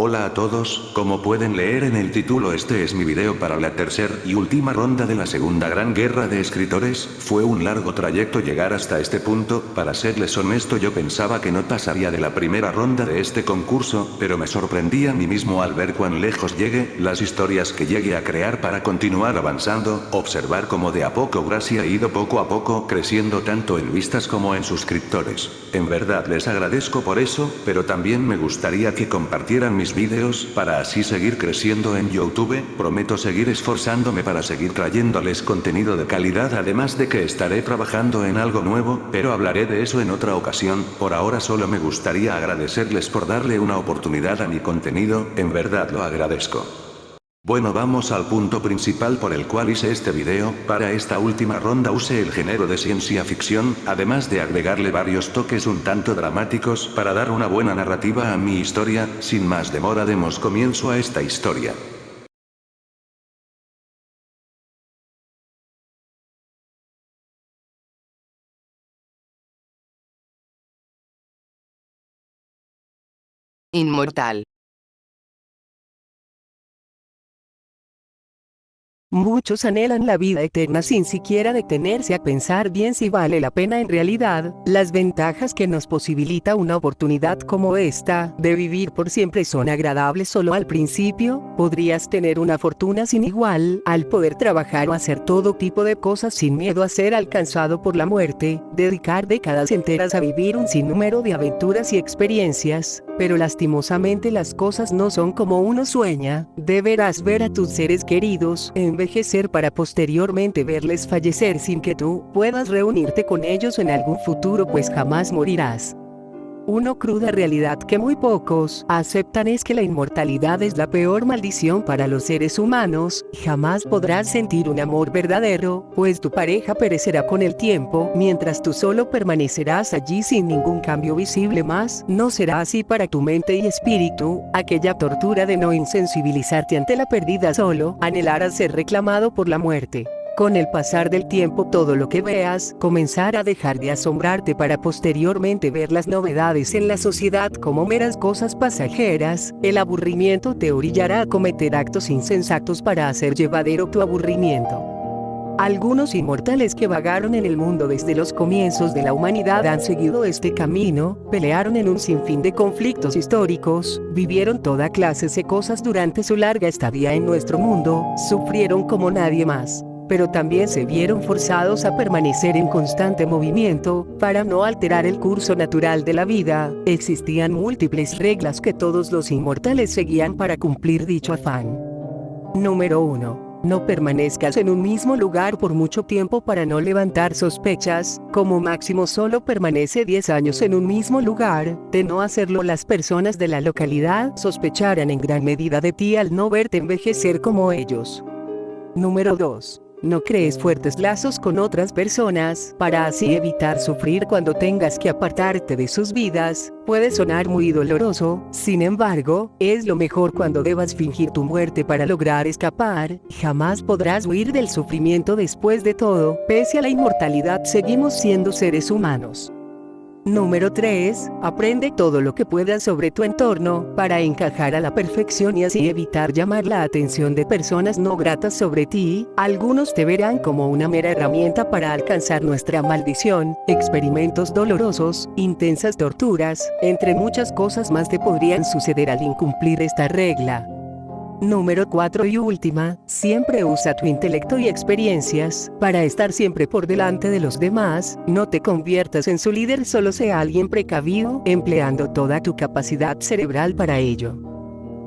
Hola a todos, como pueden leer en el título, este es mi video para la tercera y última ronda de la segunda gran guerra de escritores. Fue un largo trayecto llegar hasta este punto. Para serles honesto, yo pensaba que no pasaría de la primera ronda de este concurso, pero me sorprendí a mí mismo al ver cuán lejos llegué, las historias que llegué a crear para continuar avanzando, observar cómo de a poco Gracie ha ido poco a poco creciendo tanto en vistas como en suscriptores. En verdad les agradezco por eso, pero también me gustaría que compartieran mis vídeos para así seguir creciendo en YouTube. Prometo seguir esforzándome para seguir trayéndoles contenido de calidad, además de que estaré trabajando en algo nuevo, pero hablaré de eso en otra ocasión. Por ahora solo me gustaría agradecerles por darle una oportunidad a mi contenido, en verdad lo agradezco. Bueno, vamos al punto principal por el cual hice este video. Para esta última ronda usé el género de ciencia ficción, además de agregarle varios toques un tanto dramáticos para dar una buena narrativa a mi historia. Sin más demora, demos comienzo a esta historia. Inmortal. Muchos anhelan la vida eterna sin siquiera detenerse a pensar bien si vale la pena en realidad. Las ventajas que nos posibilita una oportunidad como esta, de vivir por siempre, son agradables solo al principio. Podrías tener una fortuna sin igual, al poder trabajar o hacer todo tipo de cosas sin miedo a ser alcanzado por la muerte, dedicar décadas enteras a vivir un sinnúmero de aventuras y experiencias. Pero lastimosamente las cosas no son como uno sueña. Deberás ver a tus seres queridos envejecer para posteriormente verles fallecer sin que tú puedas reunirte con ellos en algún futuro, pues jamás morirás. Una cruda realidad que muy pocos aceptan es que la inmortalidad es la peor maldición para los seres humanos. Jamás podrás sentir un amor verdadero, pues tu pareja perecerá con el tiempo, mientras tú solo permanecerás allí sin ningún cambio visible más. No será así para tu mente y espíritu. Aquella tortura de no insensibilizarte ante la pérdida, solo anhelarás ser reclamado por la muerte. Con el pasar del tiempo, todo lo que veas comenzará a dejar de asombrarte para posteriormente ver las novedades en la sociedad como meras cosas pasajeras. El aburrimiento te orillará a cometer actos insensatos para hacer llevadero tu aburrimiento. Algunos inmortales que vagaron en el mundo desde los comienzos de la humanidad han seguido este camino, pelearon en un sinfín de conflictos históricos, vivieron toda clase de cosas durante su larga estadía en nuestro mundo, sufrieron como nadie más. Pero también se vieron forzados a permanecer en constante movimiento, para no alterar el curso natural de la vida. Existían múltiples reglas que todos los inmortales seguían para cumplir dicho afán. Número 1. No permanezcas en un mismo lugar por mucho tiempo para no levantar sospechas. Como máximo solo permanece 10 años en un mismo lugar. De no hacerlo, las personas de la localidad sospecharán en gran medida de ti al no verte envejecer como ellos. Número 2. No crees fuertes lazos con otras personas, para así evitar sufrir cuando tengas que apartarte de sus vidas. Puede sonar muy doloroso, sin embargo, es lo mejor cuando debas fingir tu muerte para lograr escapar. Jamás podrás huir del sufrimiento. Después de todo, pese a la inmortalidad, seguimos siendo seres humanos. Número 3. Aprende todo lo que puedas sobre tu entorno, para encajar a la perfección y así evitar llamar la atención de personas no gratas sobre ti. Algunos te verán como una mera herramienta para alcanzar nuestra maldición. Experimentos dolorosos, intensas torturas, entre muchas cosas más te podrían suceder al incumplir esta regla. Número 4 y última, siempre usa tu intelecto y experiencias para estar siempre por delante de los demás. No te conviertas en su líder, solo sea alguien precavido, empleando toda tu capacidad cerebral para ello.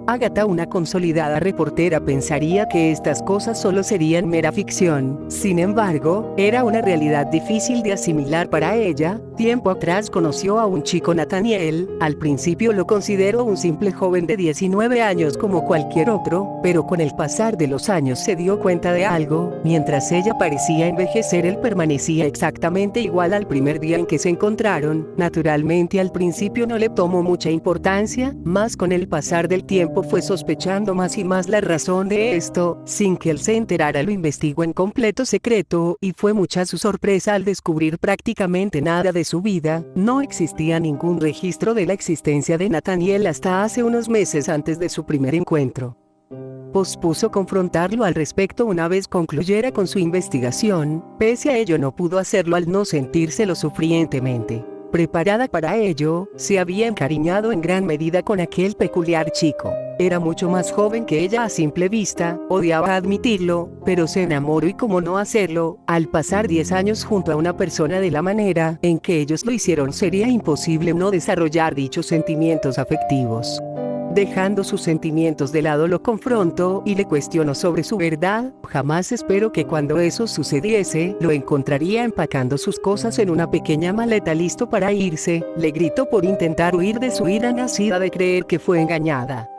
Agatha, una consolidada reportera, pensaría que estas cosas solo serían mera ficción. Sin embargo, era una realidad difícil de asimilar para ella. Tiempo atrás conoció a un chico, Nathaniel. Al principio lo consideró un simple joven de 19 años como cualquier otro, pero con el pasar de los años se dio cuenta de algo. Mientras ella parecía envejecer, él permanecía exactamente igual al primer día en que se encontraron. Naturalmente al principio no le tomó mucha importancia, mas con el pasar del tiempo tiempo fue sospechando más y más la razón de esto. Sin que él se enterara, lo investigó en completo secreto, y fue mucha su sorpresa al descubrir prácticamente nada de su vida. No existía ningún registro de la existencia de Nathaniel hasta hace unos meses antes de su primer encuentro. Pospuso confrontarlo al respecto una vez concluyera con su investigación. Pese a ello, no pudo hacerlo al no sentirse lo suficientemente preparada para ello. Se había encariñado en gran medida con aquel peculiar chico. Era mucho más joven que ella a simple vista, odiaba admitirlo, pero se enamoró, y cómo no hacerlo. Al pasar 10 años junto a una persona de la manera en que ellos lo hicieron, sería imposible no desarrollar dichos sentimientos afectivos. Dejando sus sentimientos de lado, lo confrontó y le cuestionó sobre su verdad. Jamás esperó que cuando eso sucediese, lo encontraría empacando sus cosas en una pequeña maleta listo para irse. Le gritó por intentar huir de su ira nacida de creer que fue engañada.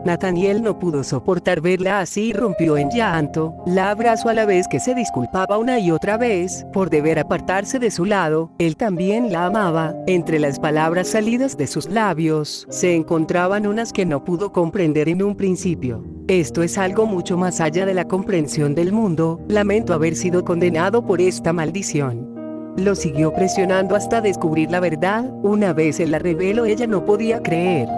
Nathaniel no pudo soportar verla así y rompió en llanto. La abrazó a la vez que se disculpaba una y otra vez por deber apartarse de su lado. Él también la amaba. Entre las palabras salidas de sus labios se encontraban unas que no pudo comprender en un principio. Esto es algo mucho más allá de la comprensión del mundo. Lamento haber sido condenado por esta maldición. Lo siguió presionando hasta descubrir la verdad. Una vez él la reveló, ella no podía creer.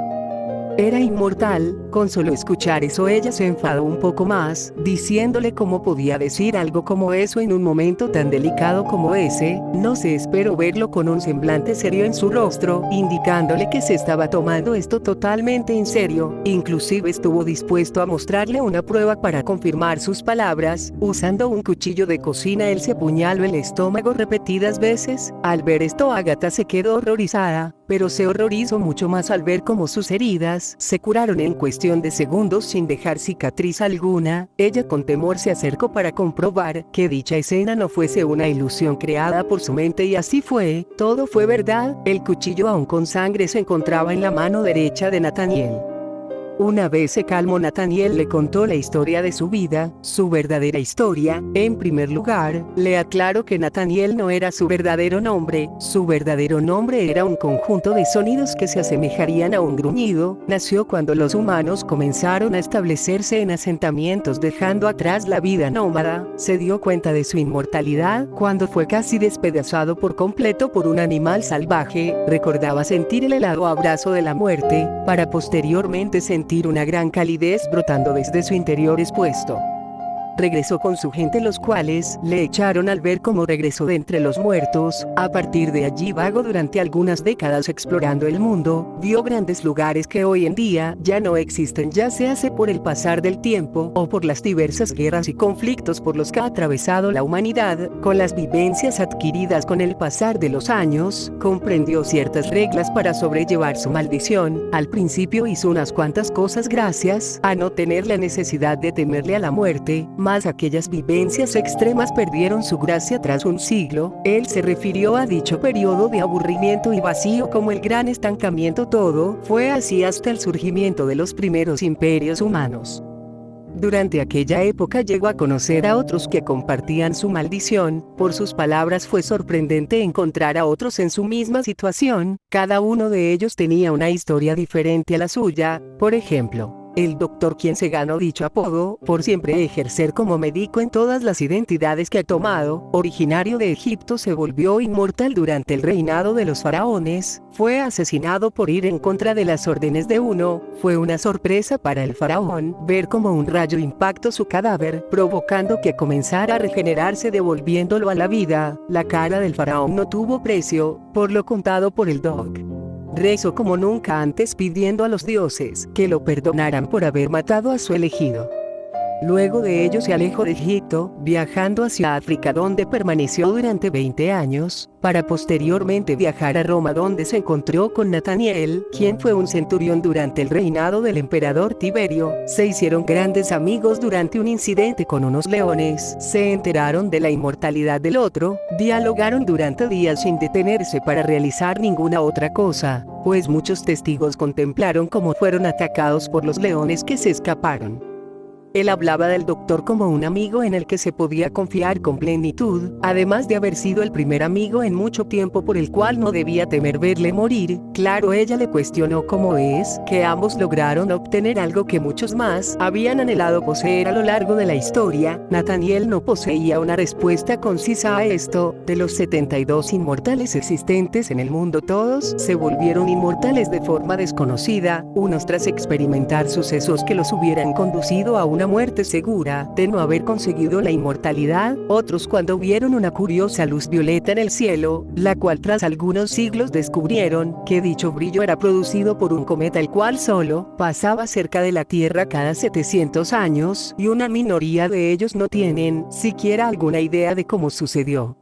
Era inmortal. Con solo escuchar eso, ella se enfadó un poco más, diciéndole cómo podía decir algo como eso en un momento tan delicado como ese. No se esperó verlo con un semblante serio en su rostro, indicándole que se estaba tomando esto totalmente en serio. Inclusive estuvo dispuesto a mostrarle una prueba para confirmar sus palabras. Usando un cuchillo de cocina, él se apuñaló el estómago repetidas veces. Al ver esto, Agatha se quedó horrorizada, pero se horrorizó mucho más al ver cómo sus heridas se curaron en cuestión de segundos sin dejar cicatriz alguna. Ella con temor se acercó para comprobar que dicha escena no fuese una ilusión creada por su mente, y así fue. Todo fue verdad. El cuchillo, aún con sangre, se encontraba en la mano derecha de Nathaniel. Una vez se calmó, Nathaniel le contó la historia de su vida, su verdadera historia. En primer lugar, le aclaró que Nathaniel no era su verdadero nombre. Su verdadero nombre era un conjunto de sonidos que se asemejarían a un gruñido. Nació cuando los humanos comenzaron a establecerse en asentamientos dejando atrás la vida nómada. Se dio cuenta de su inmortalidad cuando fue casi despedazado por completo por un animal salvaje. Recordaba sentir el helado abrazo de la muerte, para posteriormente sentir una gran calidez brotando desde su interior expuesto. Regresó con su gente, los cuales le echaron al ver cómo regresó de entre los muertos. A partir de allí vagó durante algunas décadas explorando el mundo. Vio grandes lugares que hoy en día ya no existen, ya sea por el pasar del tiempo o por las diversas guerras y conflictos por los que ha atravesado la humanidad. Con las vivencias adquiridas con el pasar de los años, comprendió ciertas reglas para sobrellevar su maldición. Al principio hizo unas cuantas cosas gracias a no tener la necesidad de temerle a la muerte. Mas aquellas vivencias extremas perdieron su gracia tras un siglo. Él se refirió a dicho periodo de aburrimiento y vacío como el gran estancamiento. Todo fue así hasta el surgimiento de los primeros imperios humanos. Durante aquella época llegó a conocer a otros que compartían su maldición. Por sus palabras, fue sorprendente encontrar a otros en su misma situación. Cada uno de ellos tenía una historia diferente a la suya. Por ejemplo, el doctor, quien se ganó dicho apodo por siempre ejercer como médico en todas las identidades que ha tomado, originario de Egipto, se volvió inmortal durante el reinado de los faraones. Fue asesinado por ir en contra de las órdenes de uno. Fue una sorpresa para el faraón ver cómo un rayo impactó su cadáver, provocando que comenzara a regenerarse, devolviéndolo a la vida. La cara del faraón no tuvo precio por lo contado por el doc. Rezó como nunca antes, pidiendo a los dioses que lo perdonaran por haber matado a su elegido. Luego de ello se alejó de Egipto, viajando hacia África, donde permaneció durante 20 años, para posteriormente viajar a Roma, donde se encontró con Nathaniel, quien fue un centurión durante el reinado del emperador Tiberio. Se hicieron grandes amigos durante un incidente con unos leones, se enteraron de la inmortalidad del otro, dialogaron durante días sin detenerse para realizar ninguna otra cosa, pues muchos testigos contemplaron cómo fueron atacados por los leones que se escaparon. Él hablaba del doctor como un amigo en el que se podía confiar con plenitud, además de haber sido el primer amigo en mucho tiempo por el cual no debía temer verle morir. Claro, ella le cuestionó cómo es que ambos lograron obtener algo que muchos más habían anhelado poseer a lo largo de la historia. Nathaniel no poseía una respuesta concisa a esto. De los 72 inmortales existentes en el mundo, todos se volvieron inmortales de forma desconocida, unos tras experimentar sucesos que los hubieran conducido a una muerte segura de no haber conseguido la inmortalidad, otros cuando vieron una curiosa luz violeta en el cielo, la cual tras algunos siglos descubrieron que dicho brillo era producido por un cometa el cual solo pasaba cerca de la Tierra cada 700 años, y una minoría de ellos no tienen siquiera alguna idea de cómo sucedió.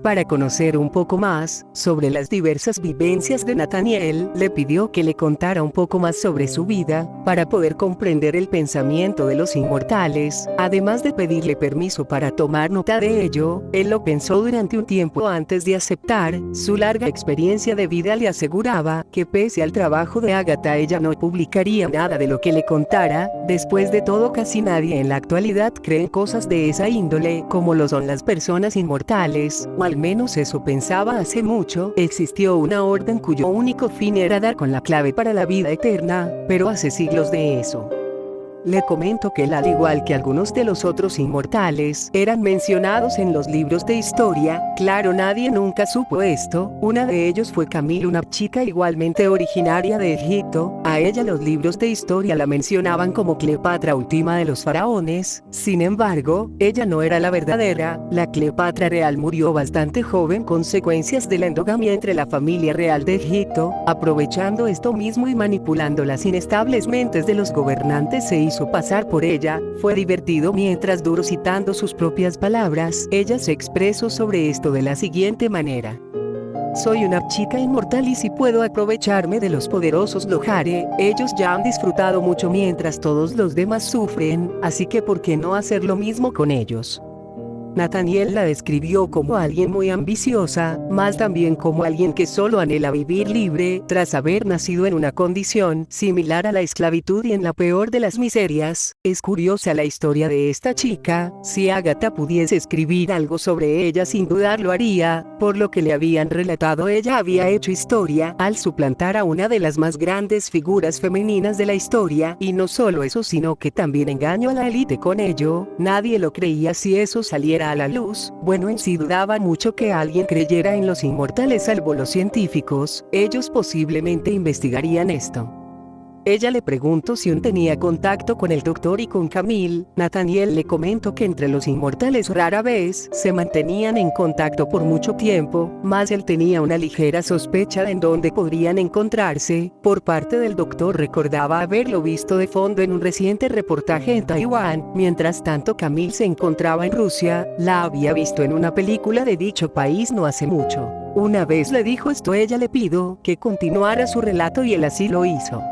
Para conocer un poco más sobre las diversas vivencias de Nathaniel, le pidió que le contara un poco más sobre su vida, para poder comprender el pensamiento de los inmortales. Además de pedirle permiso para tomar nota de ello, él lo pensó durante un tiempo antes de aceptar. Su larga experiencia de vida le aseguraba que pese al trabajo de Agatha, ella no publicaría nada de lo que le contara. Después de todo, casi nadie en la actualidad cree en cosas de esa índole, como lo son las personas inmortales, al menos eso pensaba hace mucho. Existió una orden cuyo único fin era dar con la clave para la vida eterna, pero hace siglos de eso. Le comento que él, al igual que algunos de los otros inmortales, eran mencionados en los libros de historia. Claro, nadie nunca supo esto. Una de ellos fue Camille, una chica igualmente originaria de Egipto. A ella los libros de historia la mencionaban como Cleopatra, última de los faraones. Sin embargo, ella no era la verdadera. La Cleopatra real murió bastante joven, consecuencias de la endogamia entre la familia real de Egipto. Aprovechando esto mismo y manipulando las inestables mentes de los gobernantes, se hizo pasar por ella. Fue divertido mientras duró. Citando sus propias palabras, ella se expresó sobre esto de la siguiente manera: soy una chica inmortal y si puedo aprovecharme de los poderosos lo haré. Ellos ya han disfrutado mucho mientras todos los demás sufren, así que ¿por qué no hacer lo mismo con ellos? Nathaniel la describió como alguien muy ambiciosa, más también como alguien que solo anhela vivir libre, tras haber nacido en una condición similar a la esclavitud y en la peor de las miserias. Es curiosa la historia de esta chica. Si Agatha pudiese escribir algo sobre ella, sin dudar lo haría. Por lo que le habían relatado, ella había hecho historia al suplantar a una de las más grandes figuras femeninas de la historia, y no solo eso, sino que también engañó a la élite con ello. Nadie lo creía si eso saliera a la luz. Bueno, en sí dudaba mucho que alguien creyera en los inmortales, salvo los científicos. Ellos posiblemente investigarían esto. Ella le preguntó si aún tenía contacto con el doctor y con Camille. Nathaniel le comentó que entre los inmortales rara vez se mantenían en contacto por mucho tiempo, mas él tenía una ligera sospecha de en dónde podrían encontrarse. Por parte del doctor, recordaba haberlo visto de fondo en un reciente reportaje en Taiwán. Mientras tanto, Camille se encontraba en Rusia. La había visto en una película de dicho país no hace mucho. Una vez le dijo esto, ella le pidió que continuara su relato y él así lo hizo.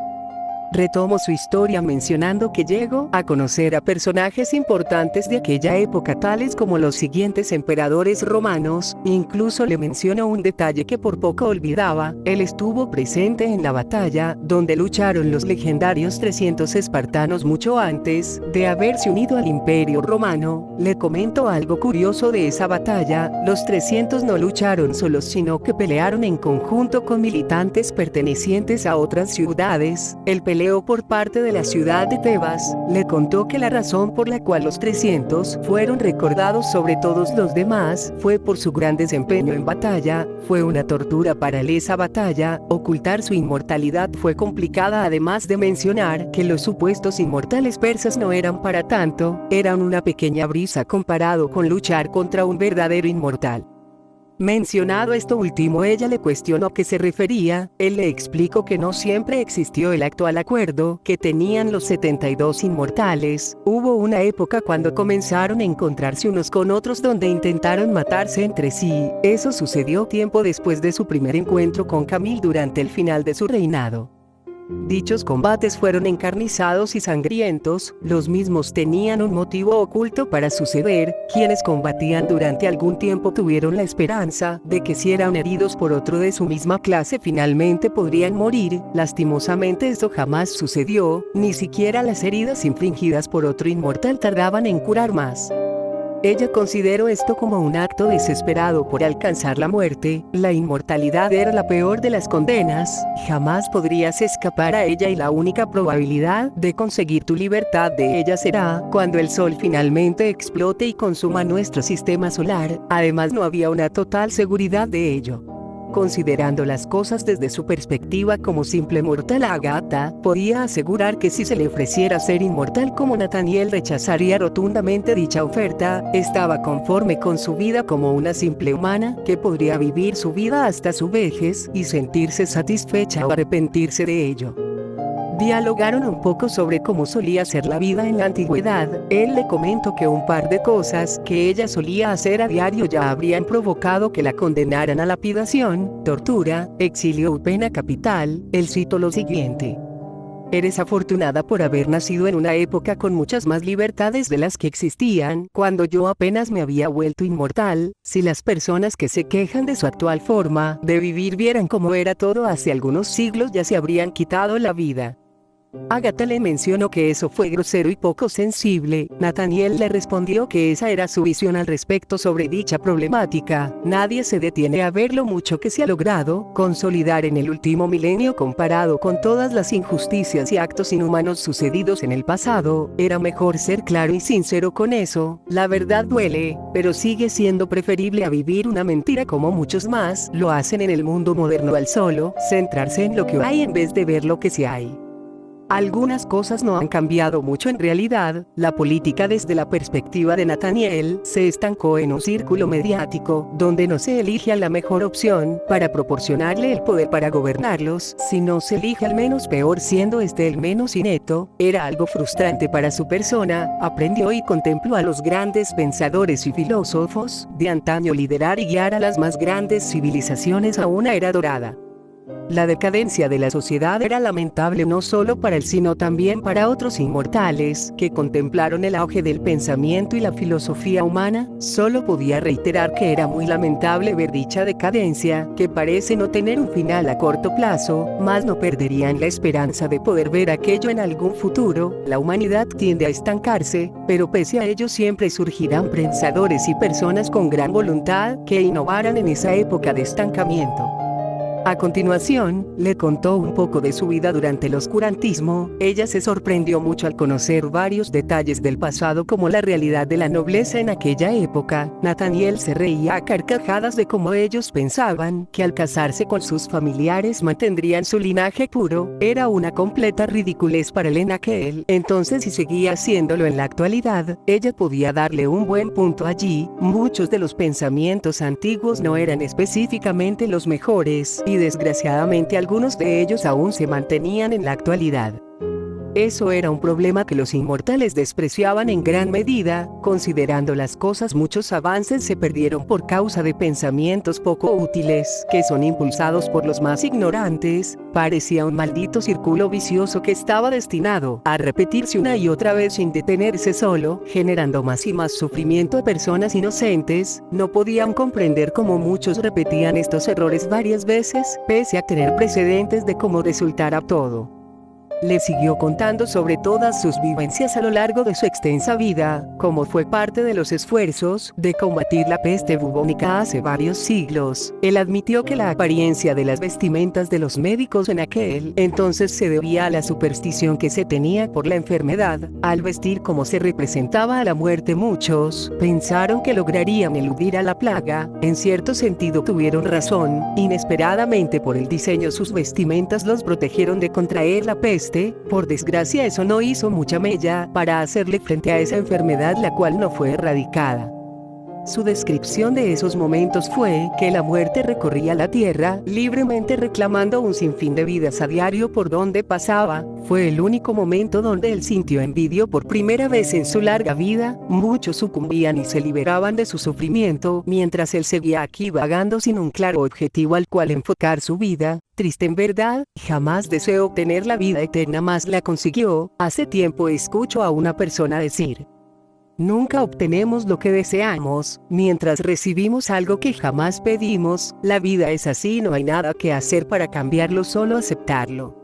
Retomó su historia mencionando que llegó a conocer a personajes importantes de aquella época, tales como los siguientes emperadores romanos. Incluso le mencionó un detalle que por poco olvidaba: él estuvo presente en la batalla donde lucharon los legendarios 300 espartanos mucho antes de haberse unido al Imperio Romano. Le comentó algo curioso de esa batalla: los 300 no lucharon solos, sino que pelearon en conjunto con militantes pertenecientes a otras ciudades. El peleó por parte de la ciudad de Tebas. Le contó que la razón por la cual los 300 fueron recordados sobre todos los demás fue por su gran desempeño en batalla. Fue una tortura para él esa batalla. Ocultar su inmortalidad fue complicada, además de mencionar que los supuestos inmortales persas no eran para tanto, eran una pequeña brisa comparado con luchar contra un verdadero inmortal. Mencionado esto último, ella le cuestionó a qué se refería. Él le explicó que no siempre existió el actual acuerdo que tenían los 72 inmortales. Hubo una época cuando comenzaron a encontrarse unos con otros, donde intentaron matarse entre sí. Eso sucedió tiempo después de su primer encuentro con Camille durante el final de su reinado. Dichos combates fueron encarnizados y sangrientos, los mismos tenían un motivo oculto para suceder. Quienes combatían durante algún tiempo tuvieron la esperanza de que si eran heridos por otro de su misma clase finalmente podrían morir. Lastimosamente esto jamás sucedió, ni siquiera las heridas infligidas por otro inmortal tardaban en curar más. Ella consideró esto como un acto desesperado por alcanzar la muerte. La inmortalidad era la peor de las condenas, jamás podrías escapar a ella y la única probabilidad de conseguir tu libertad de ella será cuando el sol finalmente explote y consuma nuestro sistema solar. Además no había una total seguridad de ello. Considerando las cosas desde su perspectiva como simple mortal, Agatha podía asegurar que si se le ofreciera ser inmortal como Nathaniel rechazaría rotundamente dicha oferta. Estaba conforme con su vida como una simple humana que podría vivir su vida hasta su vejez y sentirse satisfecha o arrepentirse de ello. Dialogaron un poco sobre cómo solía ser la vida en la antigüedad. Él le comentó que un par de cosas que ella solía hacer a diario ya habrían provocado que la condenaran a lapidación, tortura, exilio o pena capital. Él citó lo siguiente: "Eres afortunada por haber nacido en una época con muchas más libertades de las que existían cuando yo apenas me había vuelto inmortal. Si las personas que se quejan de su actual forma de vivir vieran cómo era todo hace algunos siglos ya se habrían quitado la vida". Agatha le mencionó que eso fue grosero y poco sensible. Nathaniel le respondió que esa era su visión al respecto sobre dicha problemática. Nadie se detiene a ver lo mucho que se ha logrado consolidar en el último milenio comparado con todas las injusticias y actos inhumanos sucedidos en el pasado. Era mejor ser claro y sincero con eso. La verdad duele, pero sigue siendo preferible a vivir una mentira como muchos más lo hacen en el mundo moderno al solo centrarse en lo que hay en vez de ver lo que sí hay. Algunas cosas no han cambiado mucho en realidad. La política desde la perspectiva de Nathaniel se estancó en un círculo mediático donde no se elige a la mejor opción para proporcionarle el poder para gobernarlos, sino se elige al menos peor siendo este el menos inepto. Era algo frustrante para su persona. Aprendió y contempló a los grandes pensadores y filósofos de antaño liderar y guiar a las más grandes civilizaciones a una era dorada. La decadencia de la sociedad era lamentable no solo para él sino también para otros inmortales que contemplaron el auge del pensamiento y la filosofía humana. Solo podía reiterar que era muy lamentable ver dicha decadencia, que parece no tener un final a corto plazo, mas no perderían la esperanza de poder ver aquello en algún futuro. La humanidad tiende a estancarse, pero pese a ello siempre surgirán pensadores y personas con gran voluntad que innovaran en esa época de estancamiento. A continuación, le contó un poco de su vida durante el oscurantismo. Ella se sorprendió mucho al conocer varios detalles del pasado como la realidad de la nobleza en aquella época. Nathaniel se reía a carcajadas de cómo ellos pensaban que al casarse con sus familiares mantendrían su linaje puro. Era una completa ridiculez para él en aquel entonces y seguía haciéndolo en la actualidad. Ella podía darle un buen punto allí. Muchos de los pensamientos antiguos no eran específicamente los mejores, y desgraciadamente algunos de ellos aún se mantenían en la actualidad. Eso era un problema que los inmortales despreciaban en gran medida. Considerando las cosas, muchos avances se perdieron por causa de pensamientos poco útiles que son impulsados por los más ignorantes. Parecía un maldito círculo vicioso que estaba destinado a repetirse una y otra vez sin detenerse, solo generando más y más sufrimiento a personas inocentes. No podían comprender cómo muchos repetían estos errores varias veces, pese a tener precedentes de cómo resultara todo. Le siguió contando sobre todas sus vivencias a lo largo de su extensa vida, como fue parte de los esfuerzos de combatir la peste bubónica hace varios siglos. Él admitió que la apariencia de las vestimentas de los médicos en aquel entonces se debía a la superstición que se tenía por la enfermedad. Al vestir como se representaba a la muerte, muchos pensaron que lograrían eludir a la plaga. En cierto sentido tuvieron razón. Inesperadamente, por el diseño, sus vestimentas los protegieron de contraer la peste. Por desgracia, eso no hizo mucha mella para hacerle frente a esa enfermedad, la cual no fue erradicada. Su descripción de esos momentos fue que la muerte recorría la tierra, libremente reclamando un sinfín de vidas a diario por donde pasaba. Fue el único momento donde él sintió envidia por primera vez en su larga vida. Muchos sucumbían y se liberaban de su sufrimiento, mientras él seguía aquí vagando sin un claro objetivo al cual enfocar su vida. Triste en verdad, jamás deseó obtener la vida eterna, más la consiguió. Hace tiempo escucho a una persona decir: nunca obtenemos lo que deseamos, mientras recibimos algo que jamás pedimos. La vida es así, no hay nada que hacer para cambiarlo, solo aceptarlo.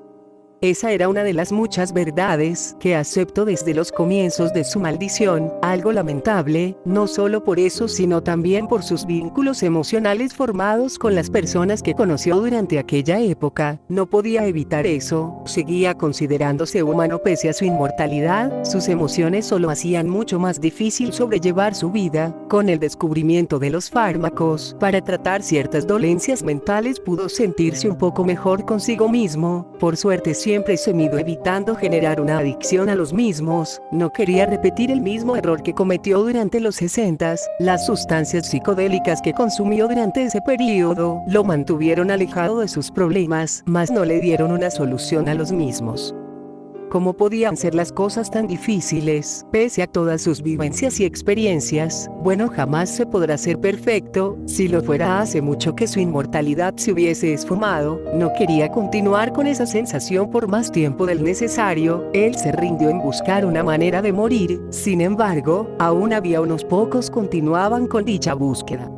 Esa era una de las muchas verdades que aceptó desde los comienzos de su maldición, algo lamentable, no solo por eso sino también por sus vínculos emocionales formados con las personas que conoció durante aquella época. No podía evitar eso, seguía considerándose humano pese a su inmortalidad. Sus emociones solo hacían mucho más difícil sobrellevar su vida. Con el descubrimiento de los fármacos para tratar ciertas dolencias mentales pudo sentirse un poco mejor consigo mismo. Por suerte siempre se midió evitando generar una adicción a los mismos. No quería repetir el mismo error que cometió durante los 60s. Las sustancias psicodélicas que consumió durante ese periodo lo mantuvieron alejado de sus problemas, mas no le dieron una solución a los mismos. ¿Cómo podían ser las cosas tan difíciles, pese a todas sus vivencias y experiencias? Bueno, jamás se podrá ser perfecto. Si lo fuera, hace mucho que su inmortalidad se hubiese esfumado. No quería continuar con esa sensación por más tiempo del necesario. Él se rindió en buscar una manera de morir. Sin embargo, aún había unos pocos que continuaban con dicha búsqueda.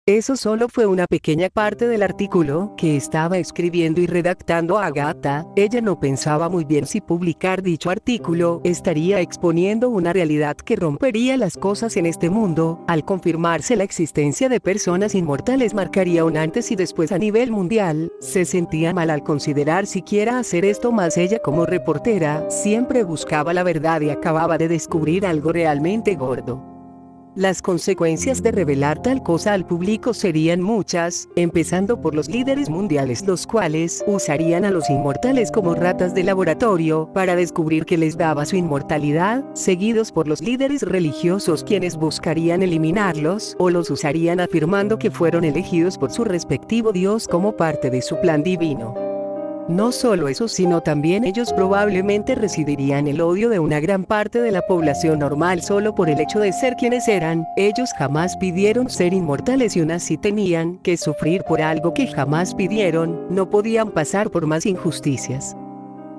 Eso solo fue una pequeña parte del artículo que estaba escribiendo y redactando Agatha. Ella no pensaba muy bien si publicar dicho artículo estaría exponiendo una realidad que rompería las cosas en este mundo. Al confirmarse la existencia de personas inmortales marcaría un antes y después a nivel mundial. Se sentía mal al considerar siquiera hacer esto, mas ella como reportera siempre buscaba la verdad y acababa de descubrir algo realmente gordo. Las consecuencias de revelar tal cosa al público serían muchas, empezando por los líderes mundiales, los cuales usarían a los inmortales como ratas de laboratorio para descubrir qué les daba su inmortalidad, seguidos por los líderes religiosos, quienes buscarían eliminarlos o los usarían afirmando que fueron elegidos por su respectivo Dios como parte de su plan divino. No solo eso, sino también ellos probablemente recibirían el odio de una gran parte de la población normal solo por el hecho de ser quienes eran. Ellos jamás pidieron ser inmortales y aún así tenían que sufrir por algo que jamás pidieron. No podían pasar por más injusticias.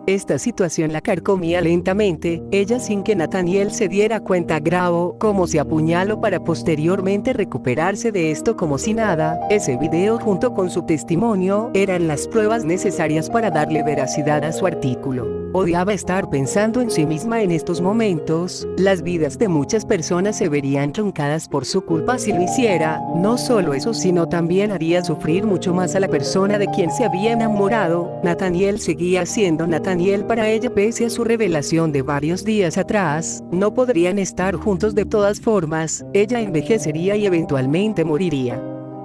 Esta situación la carcomía lentamente. Ella, sin que Nathaniel se diera cuenta, grabó cómo se apuñaló para posteriormente recuperarse de esto como si nada. Ese video junto con su testimonio eran las pruebas necesarias para darle veracidad a su artículo. Odiaba estar pensando en sí misma en estos momentos. Las vidas de muchas personas se verían truncadas por su culpa si lo hiciera. No solo eso, sino también haría sufrir mucho más a la persona de quien se había enamorado. Nathaniel seguía siendo Nathaniel para ella pese a su revelación de varios días atrás. No podrían estar juntos de todas formas. Ella envejecería y eventualmente moriría.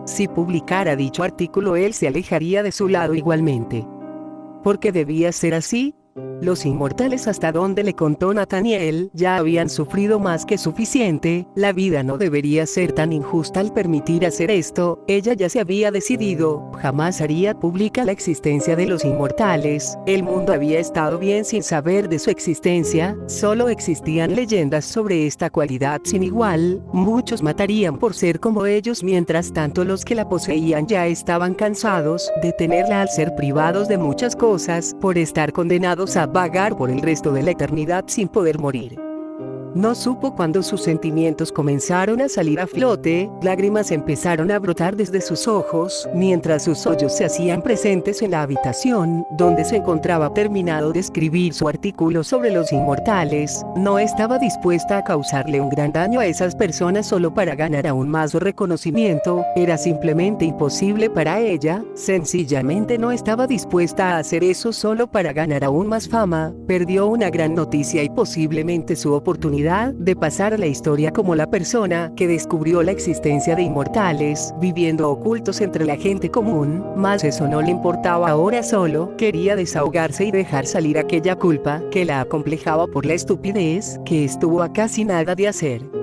Si publicara dicho artículo, él se alejaría de su lado igualmente. ¿Por qué debía ser así? Los inmortales, hasta donde le contó Nathaniel, ya habían sufrido más que suficiente. La vida no debería ser tan injusta al permitir hacer esto. Ella ya se había decidido, jamás haría pública la existencia de los inmortales. El mundo había estado bien sin saber de su existencia, solo existían leyendas sobre esta cualidad sin igual. Muchos matarían por ser como ellos, mientras tanto los que la poseían ya estaban cansados de tenerla al ser privados de muchas cosas, por estar condenados a vagar por el resto de la eternidad sin poder morir. No supo cuándo sus sentimientos comenzaron a salir a flote. Lágrimas empezaron a brotar desde sus ojos, mientras sus hoyos se hacían presentes en la habitación donde se encontraba terminado de escribir su artículo sobre los inmortales. No estaba dispuesta a causarle un gran daño a esas personas solo para ganar aún más reconocimiento. Era simplemente imposible para ella. Sencillamente no estaba dispuesta a hacer eso solo para ganar aún más fama. Perdió una gran noticia y posiblemente su oportunidad oportunidad de pasar a la historia como la persona que descubrió la existencia de inmortales, viviendo ocultos entre la gente común, mas eso no le importaba ahora, solo quería desahogarse y dejar salir aquella culpa que la acomplejaba por la estupidez que estuvo a casi nada de hacer.